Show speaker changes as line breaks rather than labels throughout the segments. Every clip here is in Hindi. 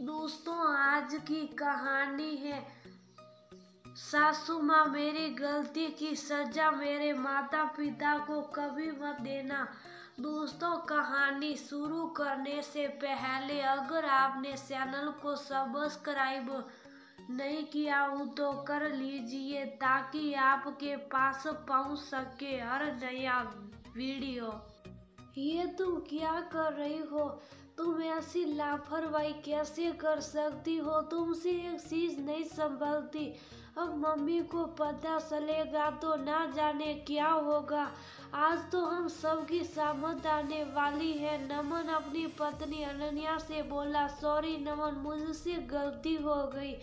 दोस्तों, आज की कहानी है सासू माँ मेरी गलती की सजा मेरे माता पिता को कभी मत देना। दोस्तों, कहानी शुरू करने से पहले अगर आपने चैनल को सब्सक्राइब नहीं किया हो तो कर लीजिए ताकि आपके पास पहुंच सके हर नया वीडियो। ये तुम क्या कर रही हो? तुम ऐसी लापरवाही कैसे कर सकती हो? तुमसे एक चीज नहीं संभलती। अब मम्मी को पता चलेगा तो ना जाने क्या होगा। आज तो हम सबकी सामत आने वाली है। नमन अपनी पत्नी अनन्या से बोला, सॉरी नमन, मुझसे गलती हो गई।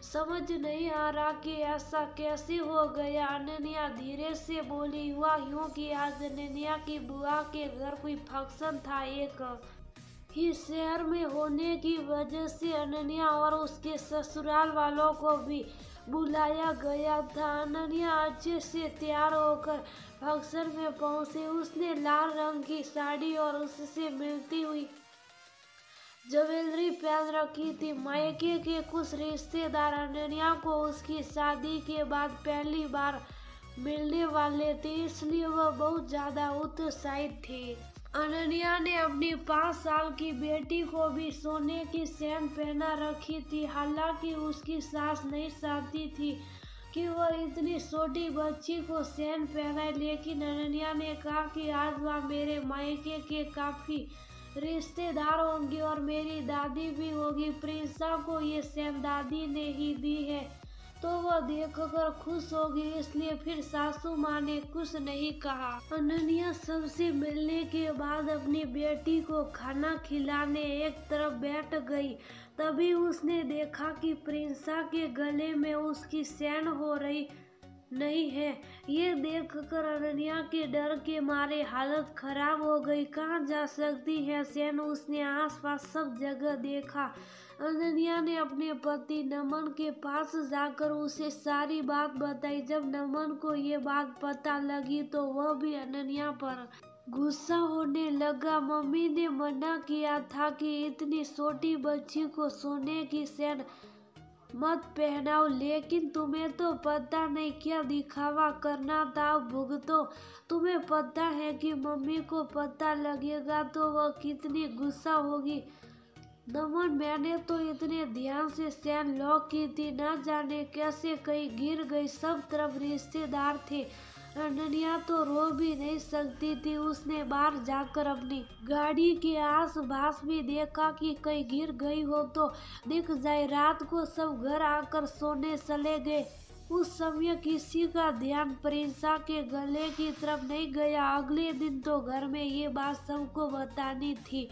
समझ नहीं आ रहा कि ऐसा कैसे हो गया। अनन्या धीरे से बोली, हुआ यूं कि आज अनन्या की बुआ के घर कोई फंक्शन था। एक ही शहर में होने की वजह से अनन्या और उसके ससुराल वालों को भी बुलाया गया था। अनन्या अच्छे से तैयार होकर फंक्शन में पहुंची। उसने लाल रंग की साड़ी और उससे मिलती हुई ज्वेलरी पहन रखी थी। मायके के कुछ रिश्तेदार अनन्या को उसकी शादी के बाद पहली बार मिलने वाले थे, इसलिए वह बहुत ज्यादा उत्साहित थी। अनन्या ने अपनी 5 साल की बेटी को भी सोने की चेन पहना रखी थी। हालांकि उसकी सास नहीं चाहती थी कि वह इतनी छोटी बच्ची को चेन पहनाए, लेकिन अनन्या ने कहा कि आज वह मेरे मायके के काफी रिश्तेदार होंगे और मेरी दादी भी होगी। प्रिंसा को ये चेन दादी ने ही दी है तो वह देखकर खुश होगी, इसलिए फिर सासू माँ ने कुछ नहीं कहा। अनन्या सबसे मिलने के बाद अपनी बेटी को खाना खिलाने एक तरफ बैठ गई। तभी उसने देखा कि प्रिंसा के गले में उसकी चेन हो रही नहीं है। ये देखकर अनन्या के डर के मारे हालत खराब हो गई। कहाँ जा सकती है चैन? उसने आसपास सब जगह देखा। अनन्या ने अपने पति नमन के पास जाकर उसे सारी बात बताई। जब नमन को ये बात पता लगी तो वह भी अनन्या पर गुस्सा होने लगा। मम्मी ने मना किया था कि इतनी छोटी बच्ची को सोने की चैन मत पहनाओ, लेकिन तुम्हें तो पता नहीं क्या दिखावा करना था। भुगतो। तुम्हें पता है कि मम्मी को पता लगेगा तो वह कितनी गुस्सा होगी। नमन, मैंने तो इतने ध्यान से चैन लॉक की थी, ना जाने कैसे कहीं गिर गई। सब तरफ रिश्तेदार थे। अनन्या तो रो भी नहीं सकती थी। उसने बाहर जाकर अपनी गाड़ी के आस पास भी देखा कि कहीं गिर गई हो तो दिख जाए। रात को सब घर आकर सोने चले गए। उस समय किसी का ध्यान प्रिंसा के गले की तरफ नहीं गया। अगले दिन तो घर में ये बात सबको बतानी थी।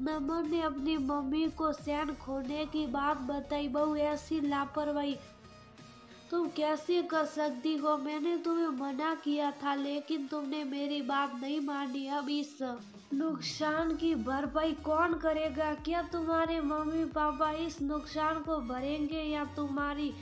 नमन ने अपनी मम्मी को चैन खोने की बात बताई। बहू, ऐसी लापरवाही तुम कैसे कर सकती हो? मैंने तुम्हें मना किया था लेकिन तुमने मेरी बात नहीं मानी। अब इस नुकसान की भरपाई कौन करेगा? क्या तुम्हारे मम्मी पापा इस नुकसान को भरेंगे या तुम्हारी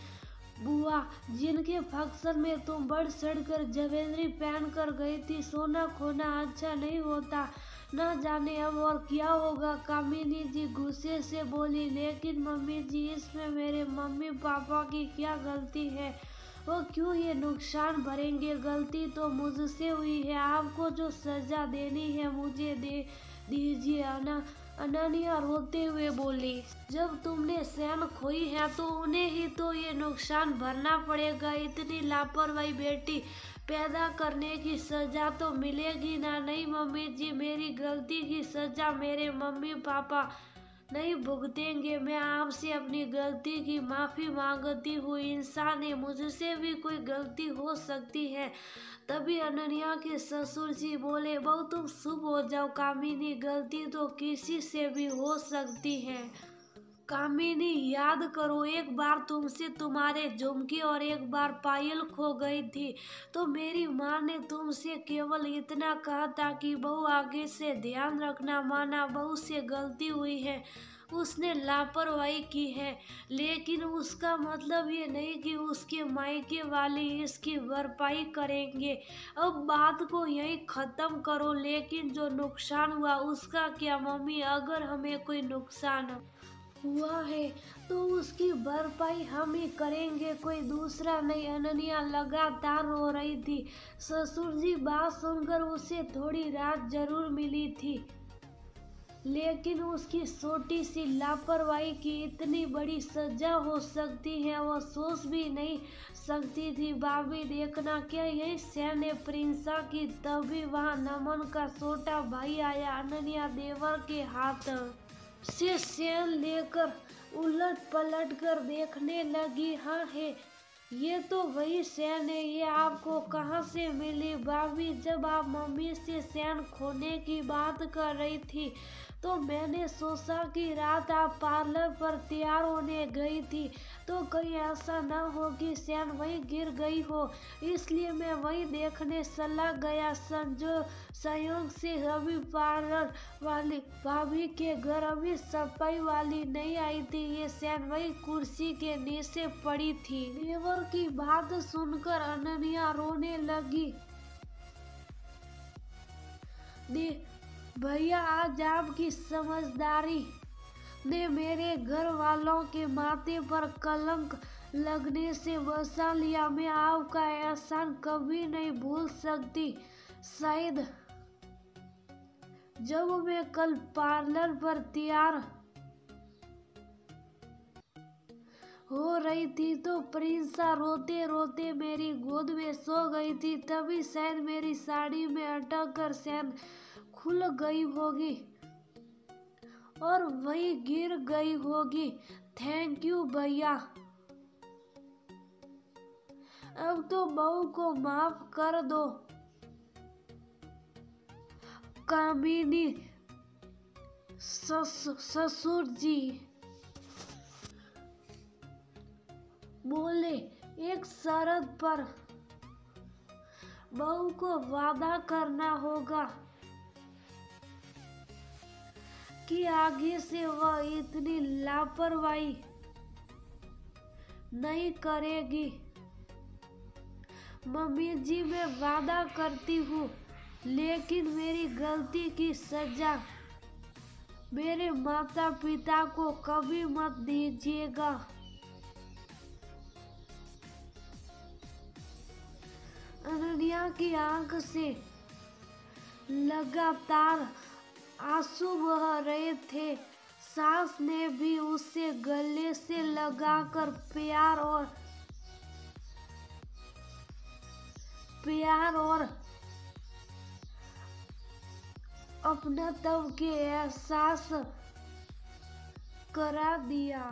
बुआ, जिनके फंक्शन में तुम बढ़ चढ़कर ज्वेलरी पहन कर गई थी? सोना खोना अच्छा नहीं होता, न जाने अब और क्या होगा। कामिनी जी गुस्से से बोली, लेकिन मम्मी जी, इसमें मेरे मम्मी पापा की क्या गलती है? वो क्यों ये नुकसान भरेंगे? गलती तो मुझसे हुई है। आपको जो सजा देनी है मुझे दे दीजिए। अनन्या रोते हुए बोली, जब तुमने चैन खोई है तो उन्हें ही तो ये नुकसान भरना पड़ेगा। इतनी लापरवाही बेटी पैदा करने की सजा तो मिलेगी ना। नहीं मम्मी जी, मेरी गलती की सजा मेरे मम्मी पापा नहीं भुगतेंगे। मैं आपसे अपनी गलती की माफी मांगती हूँ। इंसान है, मुझसे भी कोई गलती हो सकती है। तभी अनन्या के ससुर जी बोले, बहू तुम चुप हो जाओ। कामिनी, गलती तो किसी से भी हो सकती है। कामिनी, याद करो, एक बार तुमसे तुम्हारे झुमके और एक बार पायल खो गई थी तो मेरी माँ ने तुमसे केवल इतना कहा था कि बहू आगे से ध्यान रखना। माना बहू से गलती हुई है, उसने लापरवाही की है, लेकिन उसका मतलब ये नहीं कि उसके मायके वाले इसकी भरपाई करेंगे। अब बात को यहीं खत्म करो। लेकिन जो नुकसान हुआ उसका क्या मम्मी? अगर हमें कोई नुकसान हुआ है तो उसकी भरपाई हम ही करेंगे, कोई दूसरा नहीं। अनन्या लगातार रो रही थी। ससुर जी बात सुनकर उसे थोड़ी राहत जरूर मिली थी, लेकिन उसकी छोटी सी लापरवाही की इतनी बड़ी सजा हो सकती है वो सोच भी नहीं सकती थी। भाभी देखना, क्या यही सैन है प्रिंसा की? तभी वहां नमन का छोटा भाई आया। अनन्या देवर के हाथ से सैन लेकर उलट पलट कर देखने लगी। हाँ है, ये तो वही सैन है। ये आपको कहाँ से मिली? भाभी, जब आप मम्मी से सैन खोने की बात कर रही थी तो मैंने सोचा कि रात आप पार्लर पर तैयार होने गई थी तो कहीं ऐसा ना हो कि सैन वहीं गिर गई हो, इसलिए मैं वहीं देखने चला गया। संयोग से अभी पार्लर वाली भाभी के घर अभी सफाई वाली नहीं आई थी, ये सैन वही कुर्सी के नीचे पड़ी थी। देवर की बात सुनकर अनन्या रोने लगी। भैया, आज आपकी समझदारी ने मेरे घर वालों के माथे पर कलंक लगने से बचा लिया। मैं आपका एहसान कभी नहीं भूल सकती। शायद जब मैं कल पार्लर पर तैयार हो रही थी तो प्रिंसा रोते रोते मेरी गोद में सो गई थी। तभी शायद मेरी साड़ी में अटक कर सैन खुल गई होगी और वही गिर गई होगी। थैंक यू भैया। अब तो बहू को माफ कर दो। कामिनी ससुर जी बोले, एक शर्त पर। बहू को वादा करना होगा कि आगे से वह इतनी लापरवाही नहीं करेगी। मम्मी जी, मैं वादा करती हूँ, लेकिन मेरी गलती की सजा मेरे माता पिता को कभी मत दीजिएगा। अनन्या की आंख से लगातार आंसू बह रहे थे। सास ने भी उसे गले से लगाकर प्यार और अपनापन के एहसास करा दिया।